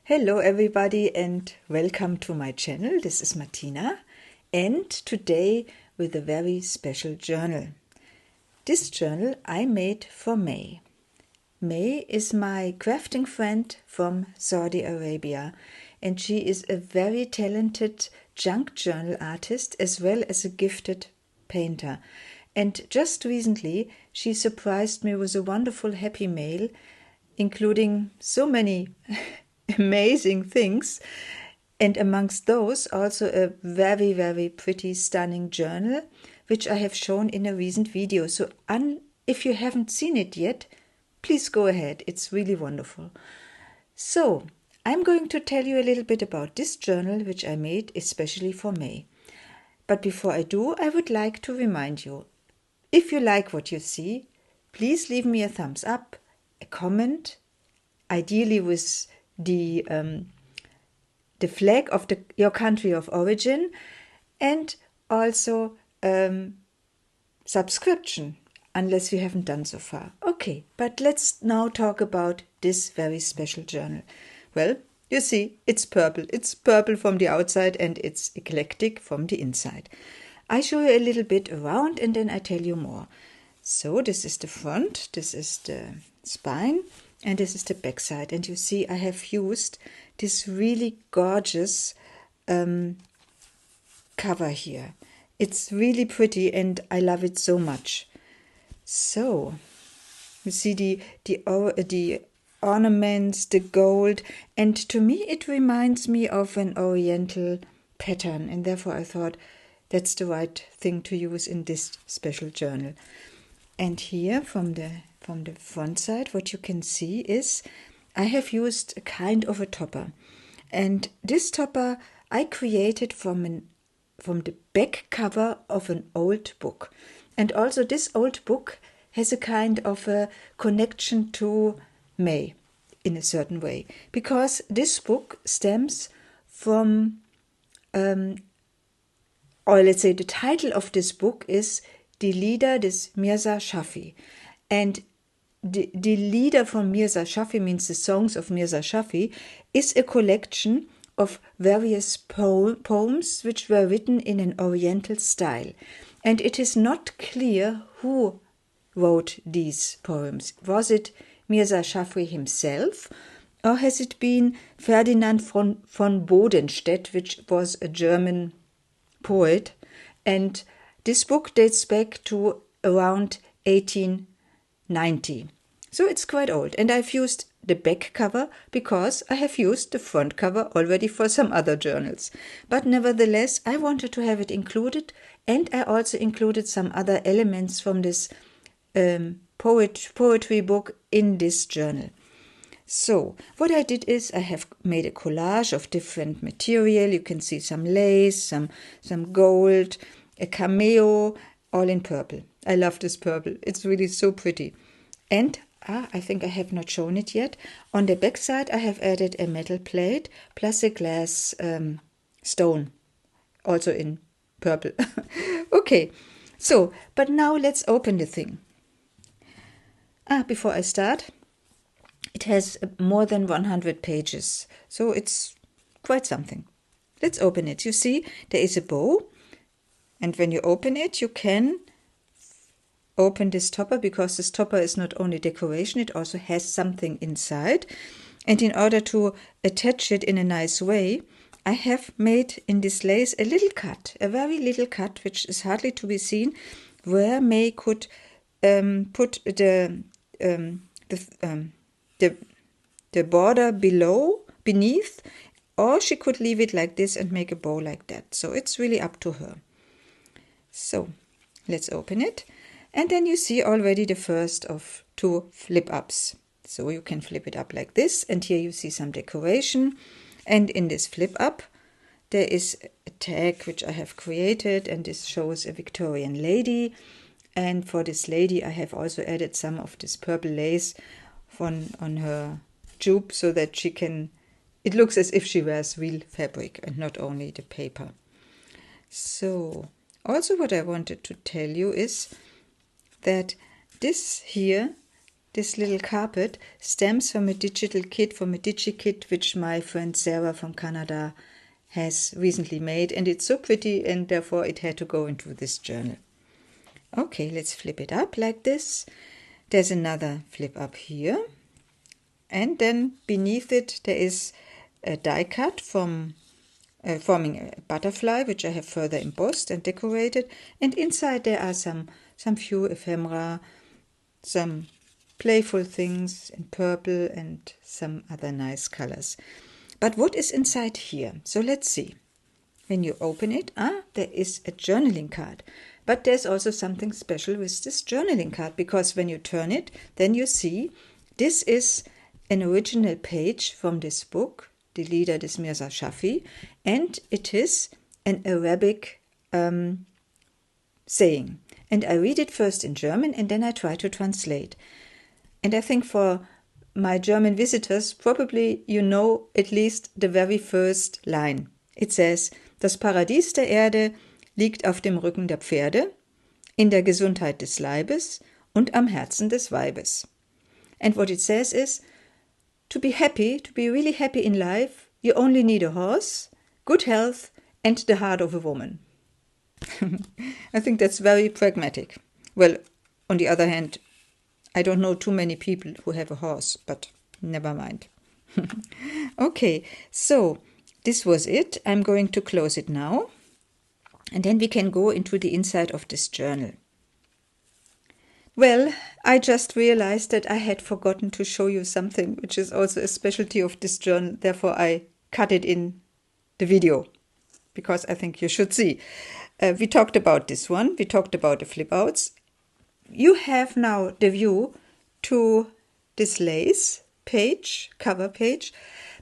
Hello everybody and welcome to my channel. This is Martina and today with a very special journal. This journal I made for May. May is my crafting friend from Saudi Arabia and she is a very talented junk journal artist as well as a gifted painter. And just recently she surprised me with a wonderful happy mail including so many amazing things, and amongst those also a very pretty stunning journal which I have shown in a recent video. So if you haven't seen it yet, please go ahead, it's really wonderful. So I'm going to tell you a little bit about this journal which I made especially for May. But before I do, I would like to remind you, if you like what you see, please leave me a thumbs up, a comment, ideally with the flag of your country of origin, and also subscription, unless you haven't done so far. Okay, but let's now talk about this very special journal. Well, you see, it's purple. It's purple from the outside and it's eclectic from the inside. I show you a little bit around and then I tell you more. So this is the front, this is the spine, and this is the back side. And you see I have used this really gorgeous cover here. It's really pretty and I love it so much. So you see the ornaments, the gold, and to me it reminds me of an oriental pattern, and therefore I thought that's the right thing to use in this special journal. And here from the front side, what you can see is I have used a kind of a topper. And this topper I created from the back cover of an old book. And also this old book has a kind of a connection to May in a certain way. Because this book stems from, or let's say the title of this book is Die Lieder des Mirza Schafi. And the Lieder from Mirza Schafi means the songs of Mirza Schafi is a collection of various poems which were written in an oriental style. And it is not clear who wrote these poems. Was it Mirza Schafi himself, or has it been Ferdinand von Bodenstedt, which was a German poet? And this book dates back to around 1890. So it's quite old, and I've used the back cover because I have used the front cover already for some other journals. But nevertheless, I wanted to have it included, and I also included some other elements from this poetry book in this journal. So what I did is I have made a collage of different material. You can see some lace, some gold, a cameo, all in purple. I love this purple. It's really so pretty. And I think I have not shown it yet. On the back side I have added a metal plate plus a glass stone, also in purple. Okay, so, but now let's open the thing. Before I start, it has more than 100 pages, so it's quite something. Let's open it. You see, there is a bow, and when you open it, you can open this topper, because this topper is not only decoration, it also has something inside. And in order to attach it in a nice way, I have made in this lace a little cut, a very little cut, which is hardly to be seen, where May could put the border beneath, or she could leave it like this and make a bow like that. So it's really up to her. So let's open it. And then you see already the first of two flip-ups. So you can flip it up like this. And here you see some decoration. And in this flip-up, there is a tag which I have created. And this shows a Victorian lady. And for this lady, I have also added some of this purple lace on her jube, so that she can, it looks as if she wears real fabric and not only the paper. So also what I wanted to tell you is that this here this little carpet stems from a digital kit, from a digi-kit, which my friend Sarah from Canada has recently made. And it's so pretty, and therefore it had to go into this journal. Okay, let's flip it up like this. There's another flip up here. And then beneath it there is a die cut from forming a butterfly, which I have further embossed and decorated. And inside there are some few ephemera, some playful things in purple and some other nice colors. But what is inside here? So let's see. When you open it, there is a journaling card. But there's also something special with this journaling card, because when you turn it, then you see this is an original page from this book, Die Lieder des Mirza Shafi, and it is an Arabic saying. And I read it first in German and then I try to translate. And I think for my German visitors, probably you know at least the very first line. It says, Das Paradies der Erde liegt auf dem Rücken der Pferde, in der Gesundheit des Leibes und am Herzen des Weibes. And what it says is, to be happy, to be really happy in life, you only need a horse, good health, and the heart of a woman. I think that's very pragmatic. Well, on the other hand, I don't know too many people who have a horse, but never mind. Okay, so this was it. I'm going to close it now. And then we can go into the inside of this journal. Well, I just realized that I had forgotten to show you something, which is also a specialty of this journal. Therefore, I cut it in the video, because I think you should see. We talked about this one. We talked about the flip outs. You have now the view to this lace page, cover page.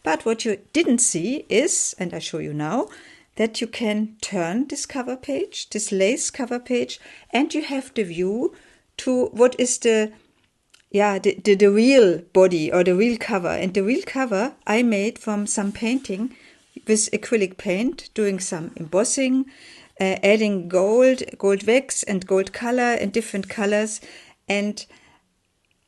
But what you didn't see is, and I show you now, that you can turn this cover page, this lace cover page, and you have the view to what is the real body or the real cover. And the real cover I made from some painting with acrylic paint, doing some embossing, adding gold wax and gold color and different colors. And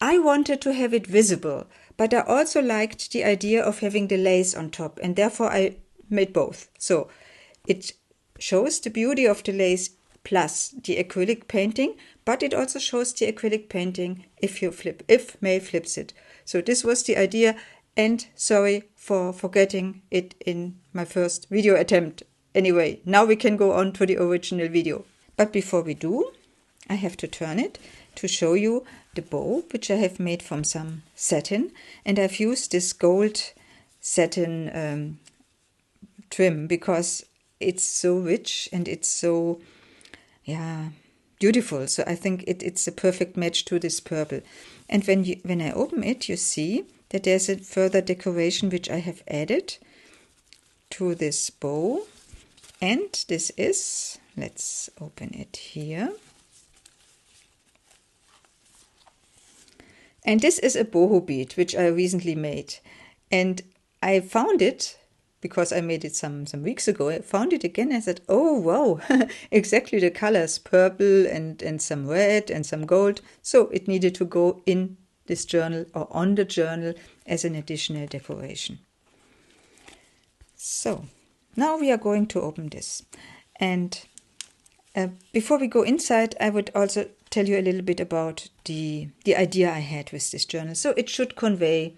I wanted to have it visible, but I also liked the idea of having the lace on top, and therefore I made both. So it shows the beauty of the lace plus the acrylic painting, but it also shows the acrylic painting if May flips it. So this was the idea, and sorry for forgetting it in my first video attempt. Anyway, now we can go on to the original video. But before we do, I have to turn it to show you the bow, which I have made from some satin, and I've used this gold satin trim because it's so rich and it's so beautiful. So I think it's a perfect match to this purple. And when I open it, you see that there's a further decoration which I have added to this bow. And this is, let's open it here. And this is a boho bead, which I recently made. And I found it, because I made it some weeks ago, I found it again and I said, oh wow, exactly the colors, purple and some red and some gold. So it needed to go in this journal or on the journal as an additional decoration. So now we are going to open this. And before we go inside, I would also tell you a little bit about the idea I had with this journal. So it should convey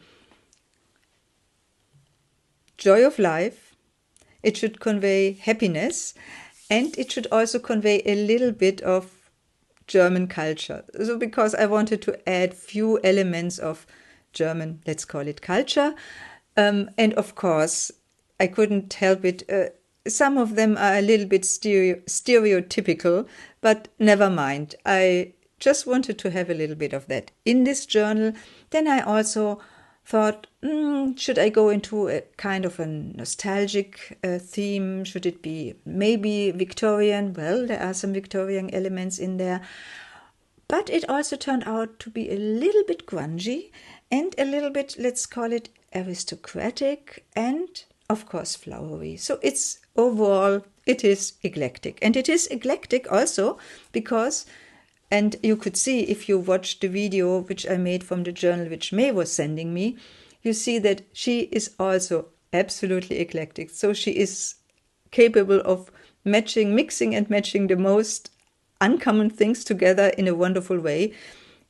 joy of life, it should convey happiness, and it should also convey a little bit of German culture. So because I wanted to add few elements of German, let's call it culture, and of course I couldn't help it. Some of them are a little bit stereotypical, but never mind. I just wanted to have a little bit of that in this journal. Then I also thought, should I go into a kind of a nostalgic theme? Should it be maybe Victorian? Well, there are some Victorian elements in there. But it also turned out to be a little bit grungy and a little bit, let's call it aristocratic and, of course, flowery. So it's overall, it is eclectic. And it is eclectic also because And you could see, if you watched the video which I made from the journal which May was sending me, you see that she is also absolutely eclectic. So she is capable of mixing and matching the most uncommon things together in a wonderful way.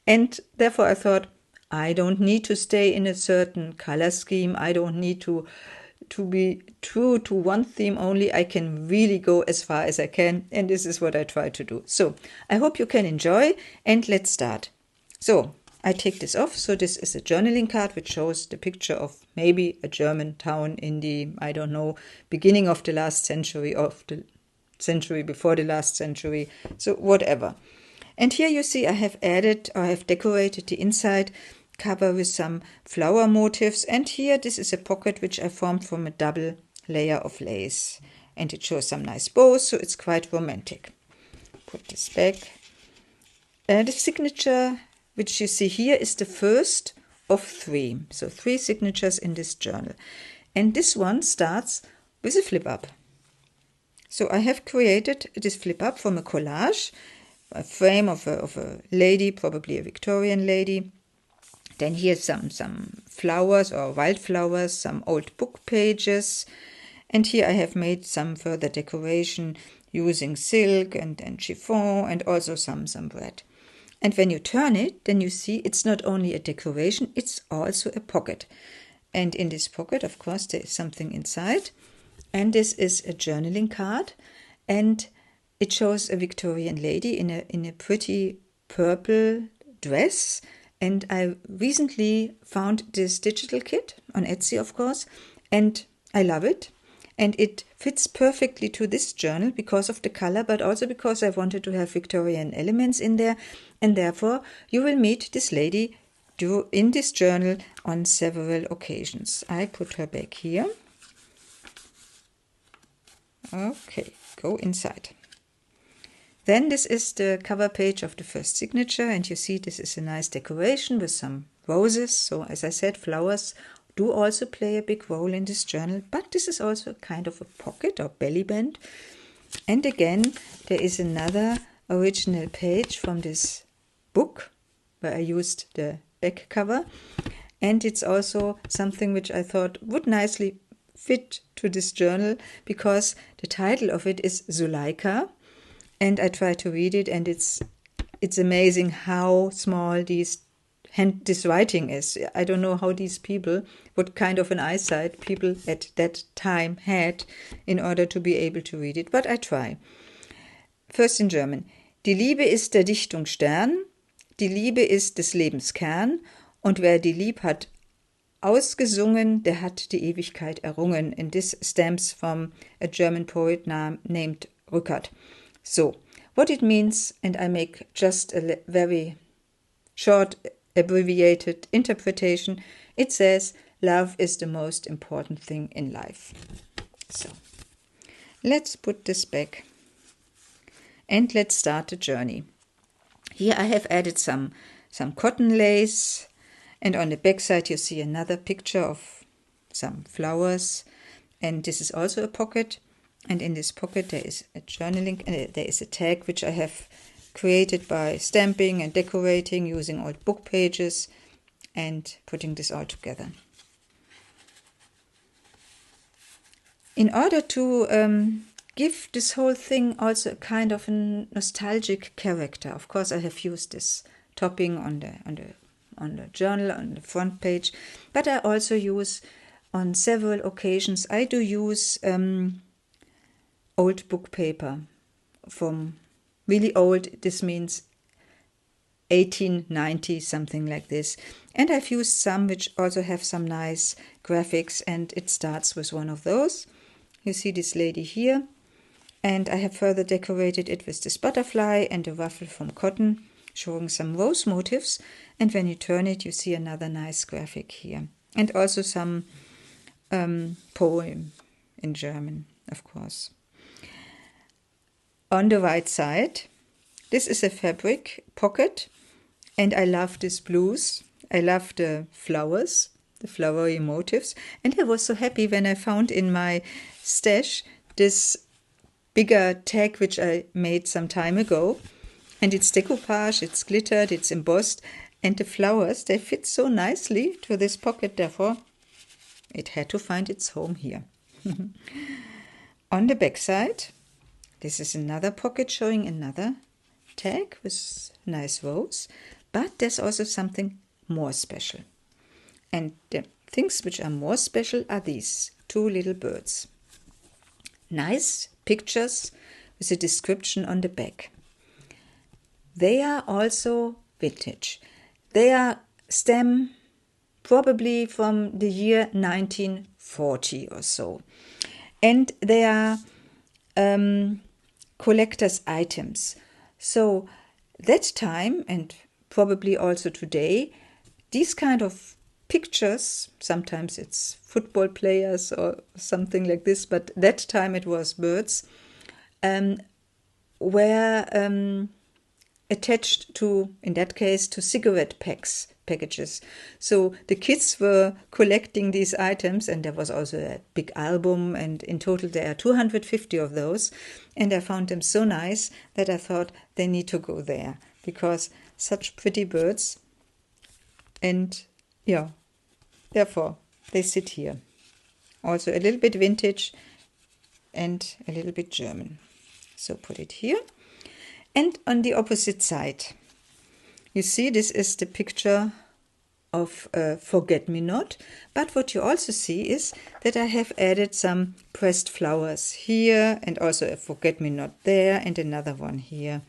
And therefore I thought, I don't need to stay in a certain color scheme. I don't need to be true to one theme only. I can really go as far as I can, and this is what I try to do. So I hope you can enjoy, and let's start. So I take this off. So this is a journaling card which shows the picture of maybe a German town in the, I don't know, beginning of the last century, of the century before the last century, so whatever. And here you see I have added, or I have decorated the inside cover with some flower motifs. And here this is a pocket which I formed from a double layer of lace. And it shows some nice bows, so it's quite romantic. Put this back. The signature which you see here is the first of 3. So 3 signatures in this journal. And this one starts with a flip up. So I have created this flip up from a collage, a frame of a lady, probably a Victorian lady. Then here's some flowers or wildflowers, some old book pages. And here I have made some further decoration using silk and chiffon, and also some bread. And when you turn it, then you see it's not only a decoration, it's also a pocket. And in this pocket, of course, there is something inside. And this is a journaling card. And it shows a Victorian lady in a pretty purple dress. And I recently found this digital kit on Etsy, of course, and I love it. And it fits perfectly to this journal because of the color, but also because I wanted to have Victorian elements in there. And therefore, you will meet this lady in this journal on several occasions. I put her back here. Okay, go inside. Then this is the cover page of the first signature, and you see this is a nice decoration with some roses. So as I said, flowers do also play a big role in this journal, but this is also kind of a pocket or belly band. And again, there is another original page from this book where I used the back cover. And it's also something which I thought would nicely fit to this journal because the title of it is Zuleika. And I try to read it, and it's amazing how small this writing is. I don't know how these people, what kind of an eyesight people at that time had in order to be able to read it, but I try. First in German. Die Liebe ist der Dichtung Stern, die Liebe ist des Lebens Kern, und wer die lieb hat ausgesungen, der hat die Ewigkeit errungen. And this stems from a German poet named Rückert. So, what it means, and I make just a very short, abbreviated interpretation, it says, love is the most important thing in life. So, let's put this back, and let's start the journey. Here I have added some cotton lace, and on the back side you see another picture of some flowers, and this is also a pocket. And in this pocket there is a journaling, there is a tag which I have created by stamping and decorating using old book pages and putting this all together. In order to give this whole thing also a kind of a nostalgic character, of course I have used this topping on the journal, on the front page, but I also use on several occasions, I do use old book paper from really old, this means 1890, something like this. And I've used some which also have some nice graphics, and it starts with one of those. You see this lady here, and I have further decorated it with this butterfly and a ruffle from cotton, showing some rose motifs. And when you turn it, you see another nice graphic here. And also some poem in German, of course. On the right side, this is a fabric pocket, and I love these blues. I love the flowers, the flowery motifs, and I was so happy when I found in my stash this bigger tag which I made some time ago. And it's decoupage, it's glittered, it's embossed, and the flowers, they fit so nicely to this pocket, therefore it had to find its home here. On the back side, this is another pocket showing another tag with nice rows, but there's also something more special. And the things which are more special are these two little birds. Nice pictures with a description on the back. They are also vintage. They are stem probably from the year 1940 or so. And they are collector's items. So that time, and probably also today, these kind of pictures, sometimes it's football players or something like this, but that time it was birds, were attached to, in that case, to cigarette packages. So the kids were collecting these items, and there was also a big album, and in total there are 250 of those, and I found them so nice that I thought they need to go there, because such pretty birds, and yeah, therefore they sit here. Also a little bit vintage and a little bit German. So put it here. And on the opposite side, you see this is the picture of forget-me-not. But what you also see is that I have added some pressed flowers here, and also a forget-me-not there, and another one here.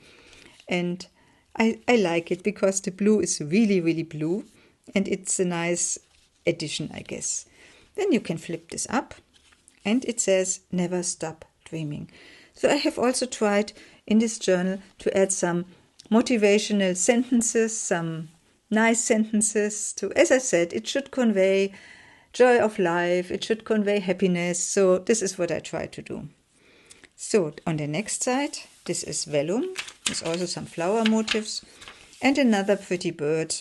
And I like it because the blue is really, really blue, and it's a nice addition, I guess. Then you can flip this up, and it says, never stop dreaming. So I have also tried in this journal to add some motivational sentences, some nice sentences to, as I said, it should convey joy of life, it should convey happiness. So this is what I try to do. So on the next side, this is vellum, with also some flower motifs, and another pretty bird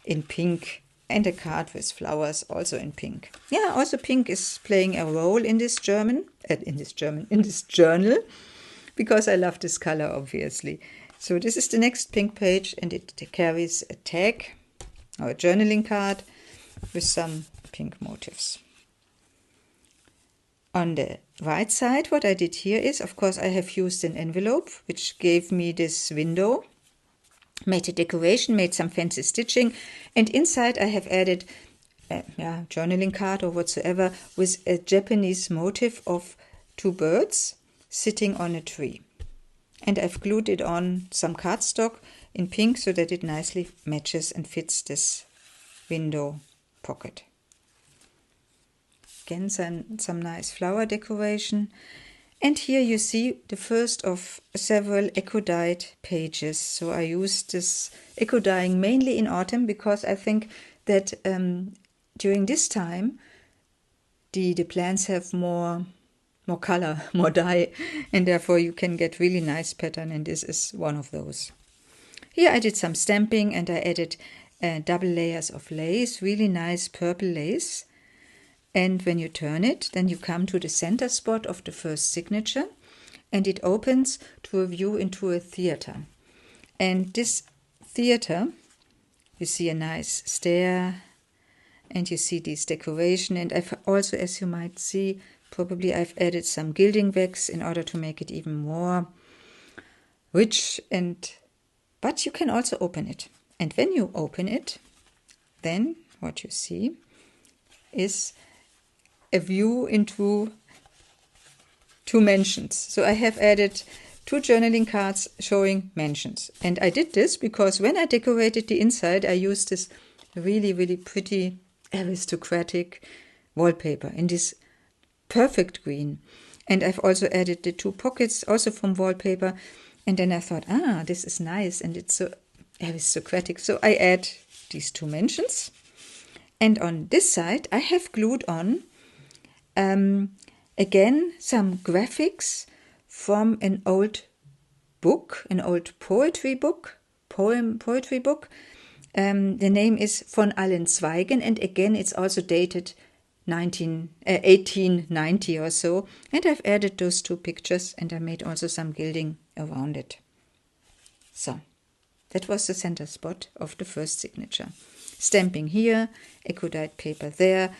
in pink, and a card with flowers also in pink. Yeah, also pink is playing a role in this journal, because I love this color, obviously. So this is the next pink page, and it carries a tag or a journaling card with some pink motifs. On the right side, what I did here is, of course, I have used an envelope, which gave me this window, made a decoration, made some fancy stitching, and inside I have added a journaling card or whatsoever with a Japanese motif of two birds sitting on a tree. And I've glued it on some cardstock in pink so that it nicely matches and fits this window pocket. Again, some nice flower decoration. And here you see the first of several eco-dyed pages. So I used this eco-dyeing mainly in autumn because I think that during this time the plants have more color, more dye, and therefore you can get really nice pattern, and this is one of those. Here I did some stamping, and I added double layers of lace, really nice purple lace. And when you turn it, then you come to the center spot of the first signature, and it opens to a view into a theater. And this theater, you see a nice stair, and you see this decoration, and I've also, as you might see, probably I've added some gilding wax in order to make it even more rich, but you can also open it. And when you open it, then what you see is a view into two mansions. So I have added two journaling cards showing mansions. And I did this because when I decorated the inside, I used this really, really pretty aristocratic wallpaper in this perfect green. And I've also added the two pockets also from wallpaper. And then I thought, this is nice and it's so aristocratic. So I add these two mansions. And on this side, I have glued on again some graphics from an old book, an old poetry book. The name is Von allen Zweigen, and again it's also dated 1890 or so, and I've added those two pictures, and I made also some gilding around it. So, that was the center spot of the first signature. Stamping here, acrylic paper there,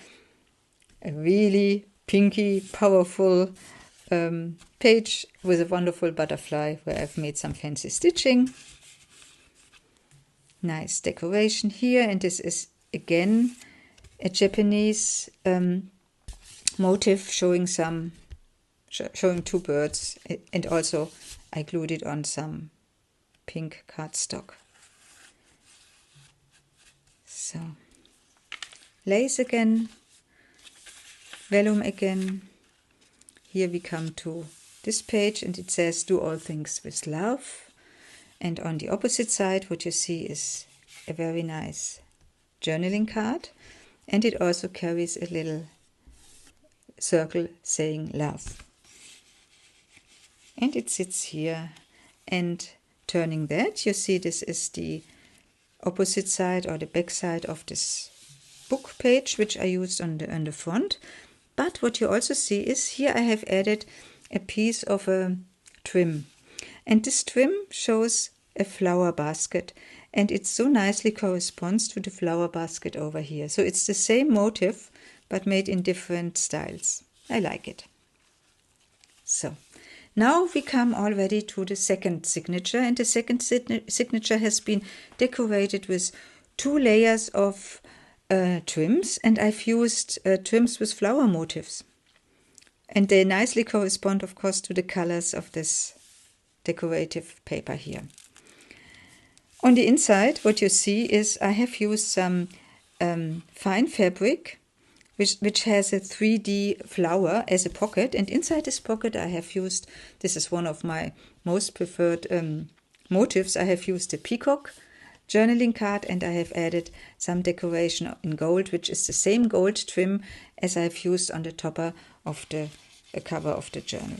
a really pinky, powerful page with a wonderful butterfly where I've made some fancy stitching. Nice decoration here, and this is again a Japanese motif showing two birds, and also I glued it on some pink cardstock. So, lace again, vellum again. Here we come to this page, and it says do all things with love. And on the opposite side, what you see is a very nice journaling card, and it also carries a little circle saying love. And it sits here, and turning that, you see this is the opposite side or the back side of this book page, which I used on the front. But what you also see is here I have added a piece of a trim, and this trim shows a flower basket, and it so nicely corresponds to the flower basket over here. So it's the same motif but made in different styles. I like it. So now we come already to the second signature, and the second signature has been decorated with 2 layers of trims, and I've used trims with flower motifs, and they nicely correspond, of course, to the colors of this decorative paper here. On the inside, what you see is I have used some fine fabric which has a 3D flower as a pocket, and inside this pocket I have used, this is one of my most preferred motifs, I have used a peacock journaling card, and I have added some decoration in gold, which is the same gold trim as I've used on the topper of the cover of the journal.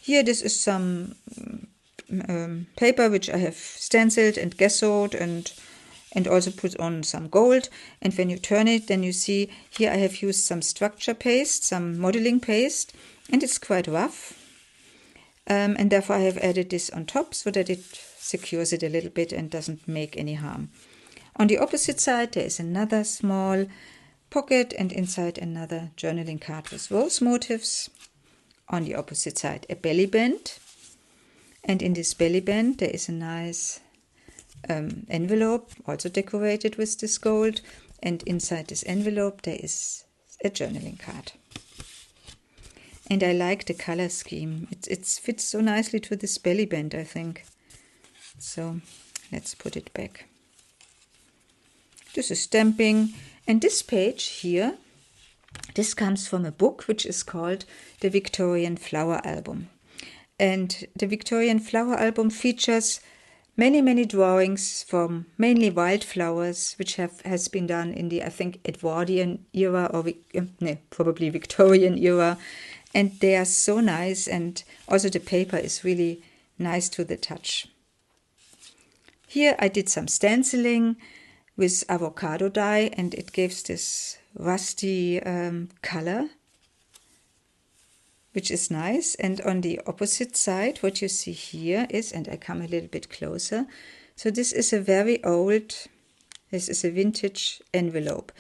Here this is some paper which I have stenciled and gessoed and also put on some gold, and when you turn it, then you see here I have used some structure paste, some modeling paste, and it's quite rough, and therefore I have added this on top so that it secures it a little bit and doesn't make any harm. On the opposite side there is another small pocket, and inside another journaling card with rose motifs. On the opposite side a belly band, and in this belly band there is a nice envelope also decorated with this gold, and inside this envelope there is a journaling card. And I like the color scheme. It fits so nicely to this belly band, I think. So let's put it back. This is stamping, and this page here, this comes from a book which is called the Victorian Flower Album. And the Victorian Flower Album features many drawings from mainly wildflowers, which has been done in the, I think, Edwardian era, or probably Victorian era, and they are so nice, and also the paper is really nice to the touch. Here I did some stenciling with avocado dye, and it gives this rusty color, which is nice. And on the opposite side, what you see here is, and I come a little bit closer, so this is a very old, this is a vintage envelope,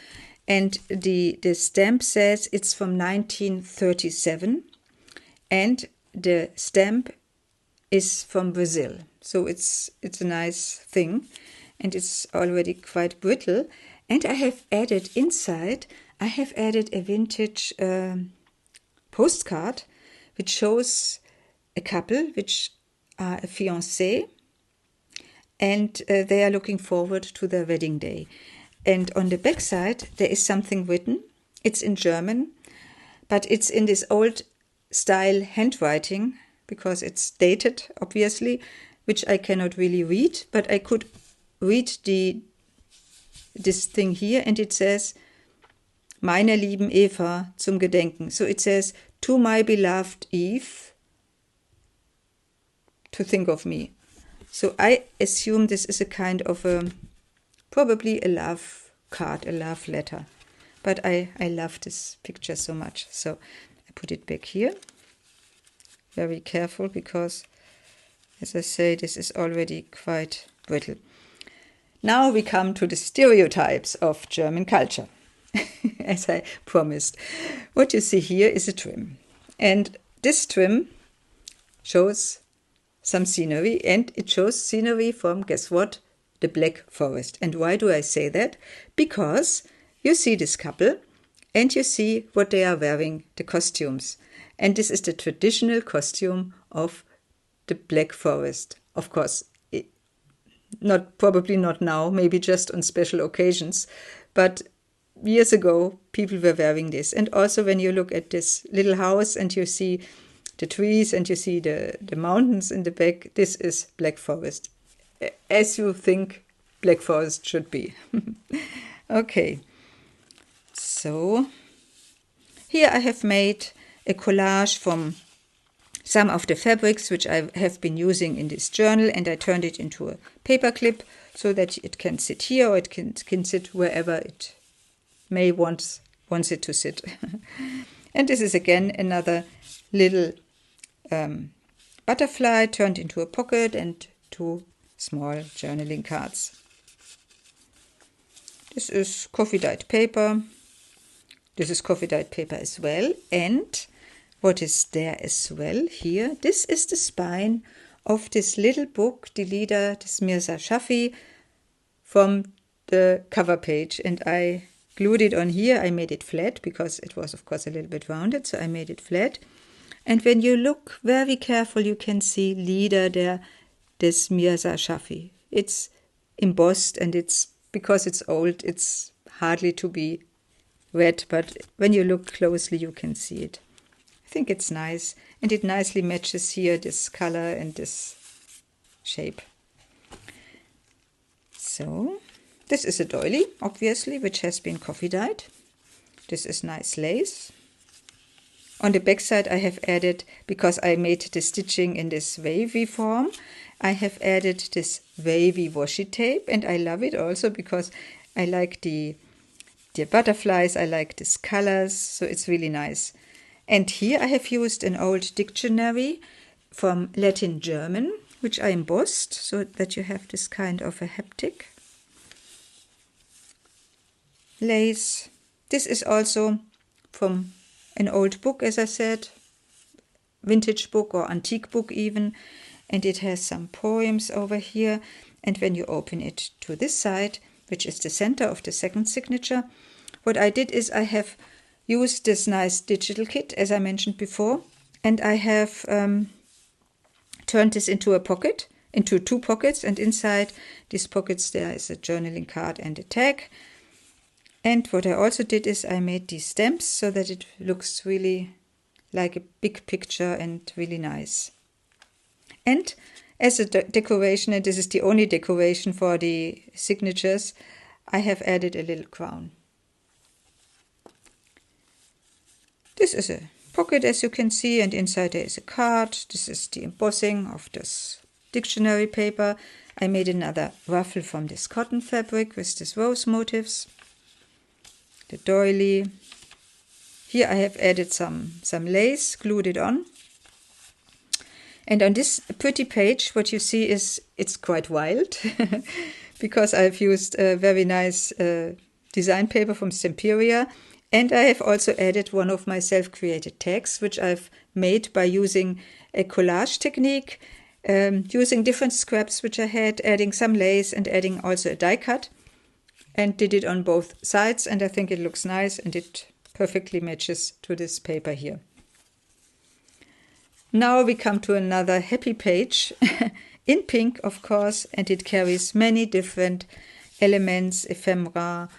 and the stamp says it's from 1937, and the stamp is from Brazil, so it's a nice thing, and it's already quite brittle. And I have added inside, I have added a vintage postcard which shows a couple which are a fiancé, and they are looking forward to their wedding day. And on the back side there is something written. It's in German, but it's in this old style handwriting because it's dated, obviously, which I cannot really read, but I could read this thing here, and it says meiner lieben Eva zum Gedenken. So it says, to my beloved Eve, to think of me. So I assume this is a kind of probably a love card, a love letter. But I love this picture so much. So I put it back here. Very careful, because As I say, this is already quite brittle. Now we come to the stereotypes of German culture, as I promised. What you see here is a trim. And this trim shows some scenery, and it shows scenery from, guess what, the Black Forest. And why do I say that? Because you see this couple, and you see what they are wearing, the costumes. And this is the traditional costume of the Black Forest. Of course, probably not now, maybe just on special occasions, but years ago people were wearing this. And also when you look at this little house and you see the trees and you see the mountains in the back, this is Black Forest, as you think Black Forest should be. Okay, so here I have made a collage from some of the fabrics which I have been using in this journal, and I turned it into a paper clip so that it can sit here, or it can sit wherever it may wants it to sit. And this is again another little butterfly turned into a pocket and 2 small journaling cards. This is coffee dyed paper. This is coffee dyed paper as well. And what is there as well here? This is the spine of this little book, Die Lieder des Mirza Schaffy, from the cover page. And I glued it on here. I made it flat because it was, of course, a little bit rounded, so I made it flat. And when you look very careful, you can see Lieder des Mirza Schaffy. It's embossed, and it's because it's old, it's hardly to be read, but when you look closely, you can see it. I think it's nice, and it nicely matches here this color and this shape. So this is a doily, obviously, which has been coffee dyed. This is nice lace. On the back side I have added, because I made the stitching in this wavy form, I have added this wavy washi tape, and I love it also because I like the butterflies, I like these colors, so it's really nice. And here I have used an old dictionary from Latin German, which I embossed, so that you have this kind of a haptic. Lace. This is also from an old book, as I said, vintage book or antique book even, and it has some poems over here. And when you open it to this side, which is the center of the second signature, what I did is I have used this nice digital kit, as I mentioned before, and I have turned this into a pocket, into 2 pockets, and inside these pockets there is a journaling card and a tag. And what I also did is I made these stamps so that it looks really like a big picture and really nice. And as a decoration, and this is the only decoration for the signatures, I have added a little crown. This is a pocket, as you can see, and inside there is a card. This is the embossing of this dictionary paper. I made another ruffle from this cotton fabric with these rose motifs. The doily. Here I have added some lace, glued it on. And on this pretty page, what you see is it's quite wild because I've used a very nice design paper from Stemperia. And I have also added one of my self-created tags, which I've made by using a collage technique, using different scraps which I had, adding some lace and adding also a die cut, and did it on both sides. And I think it looks nice, and it perfectly matches to this paper here. Now we come to another happy page, in pink, of course, and it carries many different elements, ephemera,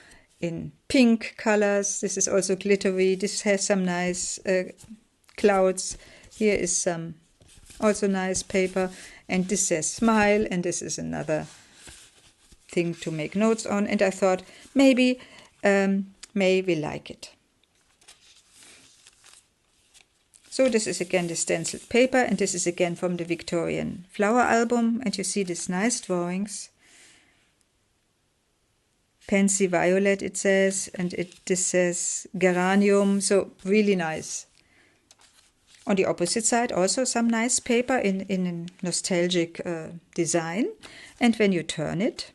in pink colors. This is also glittery. This has some nice clouds. Here is some also nice paper, and this says smile, and this is another thing to make notes on. And I thought maybe May will like it. So this is again the stenciled paper, and this is again from the Victorian flower album, and you see these nice drawings. Pansy violet it says, and this says geranium, so really nice. On the opposite side also some nice paper in a nostalgic design. And when you turn it,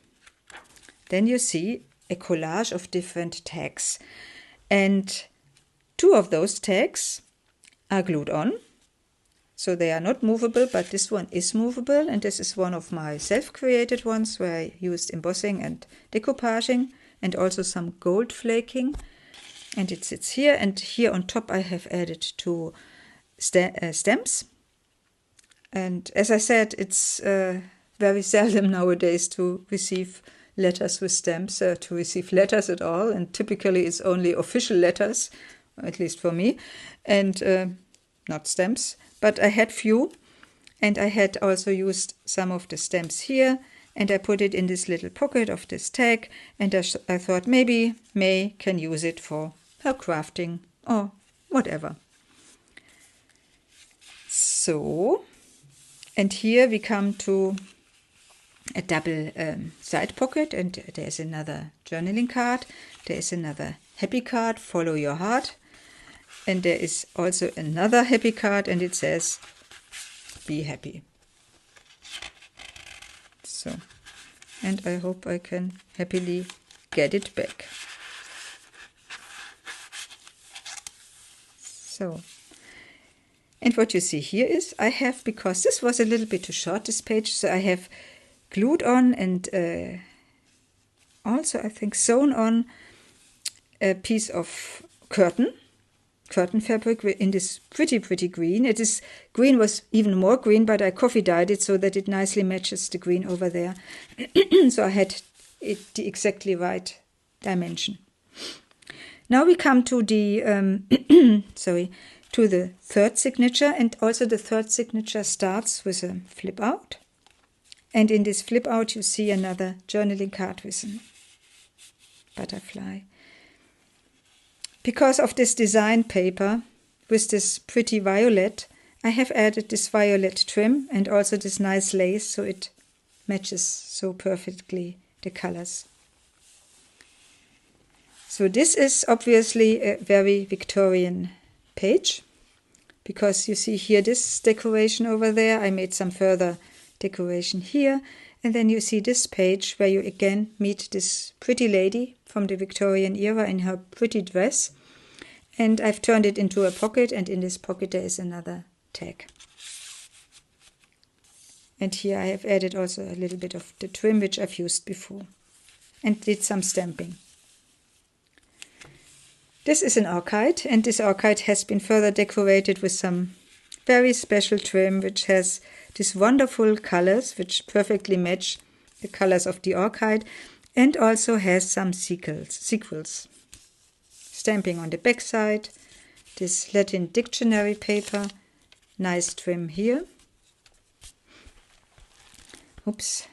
then you see a collage of different tags. And 2 of those tags are glued on. So they are not movable, but this one is movable. And this is one of my self-created ones where I used embossing and decoupaging and also some gold flaking. And it sits here. And here on top I have added 2 stamps. And as I said, it's very seldom nowadays to receive letters with stamps, to receive letters at all. And typically it's only official letters, at least for me, and not stamps. But I had few, and I had also used some of the stamps here, and I put it in this little pocket of this tag, and I thought maybe May can use it for her crafting or whatever. So, and here we come to a double side pocket, and there's another journaling card, there is another happy card, follow your heart, and there is also another happy card, and it says be happy. So, and I hope I can happily get it back. So, and what you see here is I have, because this was a little bit too short, this page, so I have glued on and also I think sewn on a piece of curtain fabric in this pretty green. It is green, was even more green, but I coffee dyed it so that it nicely matches the green over there. So I had it the exactly right dimension. Now we come to the to the third signature, and also the third signature starts with a flip out. And in this flip out you see another journaling card with a butterfly. Because of this design paper with this pretty violet, I have added this violet trim and also this nice lace, so it matches so perfectly the colors. So this is obviously a very Victorian page, because you see here this decoration over there. I made some further decoration here, and then you see this page where you again meet this pretty lady from the Victorian era in her pretty dress, and I've turned it into a pocket, and in this pocket there is another tag. And here I have added also a little bit of the trim which I've used before, and did some stamping. This is an orchid, and this orchid has been further decorated with some very special trim which has these wonderful colors which perfectly match the colors of the orchid, and also has some sequels. Stamping on the back side, this Latin dictionary paper, nice trim here. Oops.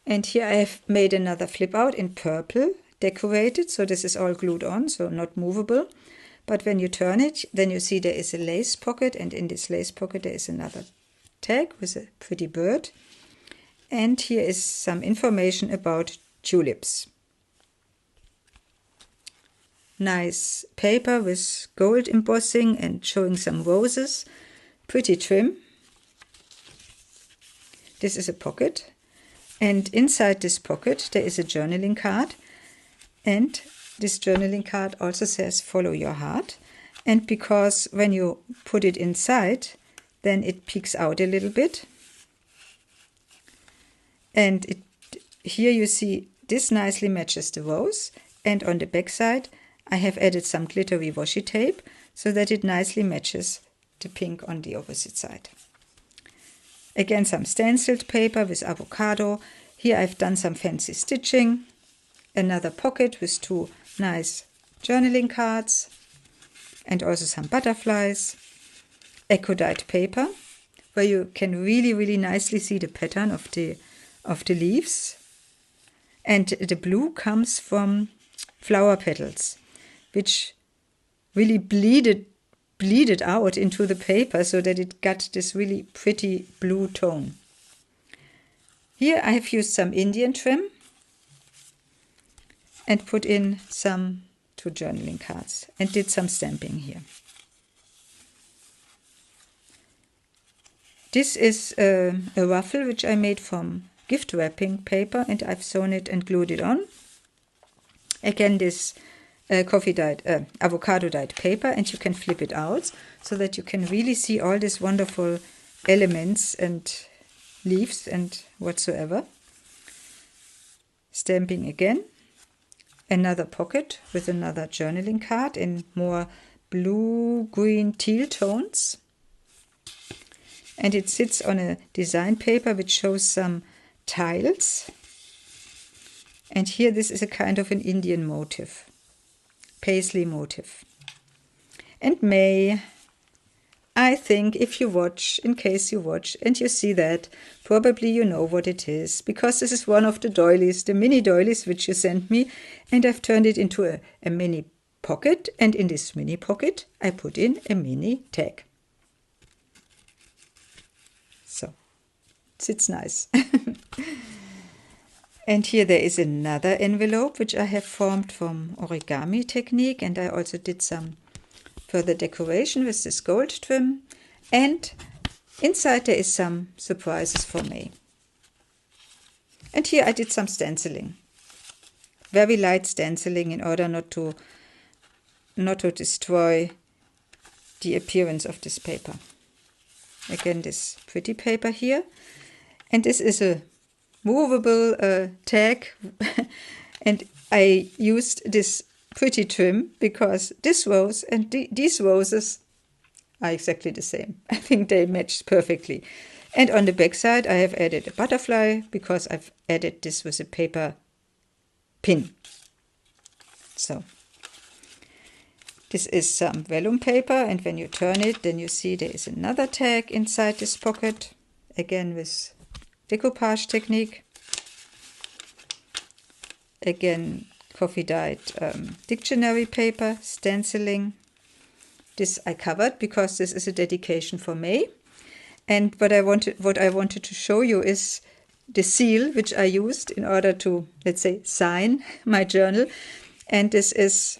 And here I have made another flip out in purple, decorated, so this is all glued on, so not movable. But when you turn it, then you see there is a lace pocket, and in this lace pocket there is another tag with a pretty bird. And here is some information about tulips. Nice paper with gold embossing and showing some roses. Pretty trim. This is a pocket. And inside this pocket there is a journaling card. And this journaling card also says follow your heart. And because when you put it inside, then it peeks out a little bit. And here you see this nicely matches the rose. And on the back side I have added some glittery washi tape so that it nicely matches the pink on the opposite side. Again, some stenciled paper with avocado. Here I've done some fancy stitching. Another pocket with 2 nice journaling cards and also some butterflies. Eco-dyed paper where you can really nicely see the pattern of the leaves. And the blue comes from flower petals, which really bleeded out into the paper so that it got this really pretty blue tone. Here I have used some Indian trim and put in some 2 journaling cards and did some stamping here. This is a ruffle which I made from gift wrapping paper, and I've sewn it and glued it on. Again, this avocado dyed paper, and you can flip it out so that you can really see all these wonderful elements and leaves and whatsoever. Stamping again. Another pocket with another journaling card in more blue, green, teal tones. And it sits on a design paper which shows some tiles. And here this is a kind of an Indian motif, paisley motif. And May, I think if you watch, in case you watch and you see that, probably you know what it is, because this is one of the doilies, the mini doilies which you sent me, and I've turned it into a mini pocket, and in this mini pocket I put in a mini tag. So, it sits nice. And here there is another envelope which I have formed from origami technique, and I also did some further decoration with this gold trim, and inside there is some surprises for May. And here I did some stenciling, very light stenciling, in order not to destroy the appearance of this paper. Again, this pretty paper here, and this is a movable tag, and I used this pretty trim because this rose and these roses are exactly the same. I think they match perfectly. And on the back side I have added a butterfly because I've added this with a paper pin. So this is some vellum paper, and when you turn it, then you see there is another tag inside this pocket, again with decoupage technique. Again, coffee dyed dictionary paper, stenciling. This I covered because this is a dedication for May. And what I wanted to show you is the seal which I used in order to, let's say, sign my journal. And this is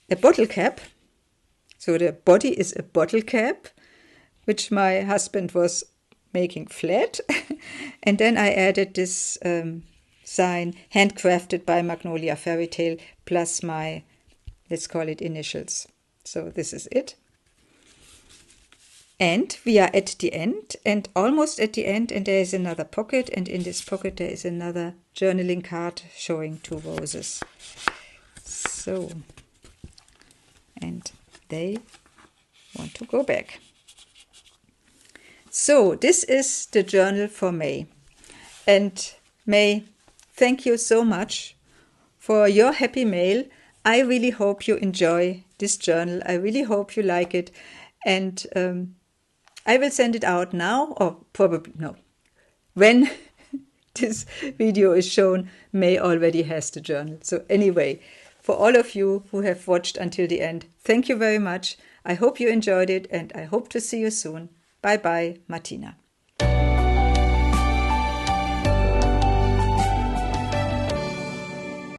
a bottle cap. So the body is a bottle cap, which my husband was making flat. And then I added this sign, handcrafted by Magnolia Fairy Tale, plus my, let's call it, initials. So this is it. And we are at the end, and almost at the end, and there is another pocket, and in this pocket there is another journaling card showing 2 roses. So, and they want to go back. So this is the journal for May. And May, thank you so much for your happy mail. I really hope you enjoy this journal. I really hope you like it. And I will send it out now, or probably no. When this video is shown, May already has the journal. So anyway, for all of you who have watched until the end, thank you very much. I hope you enjoyed it, and I hope to see you soon. Bye bye, Martina.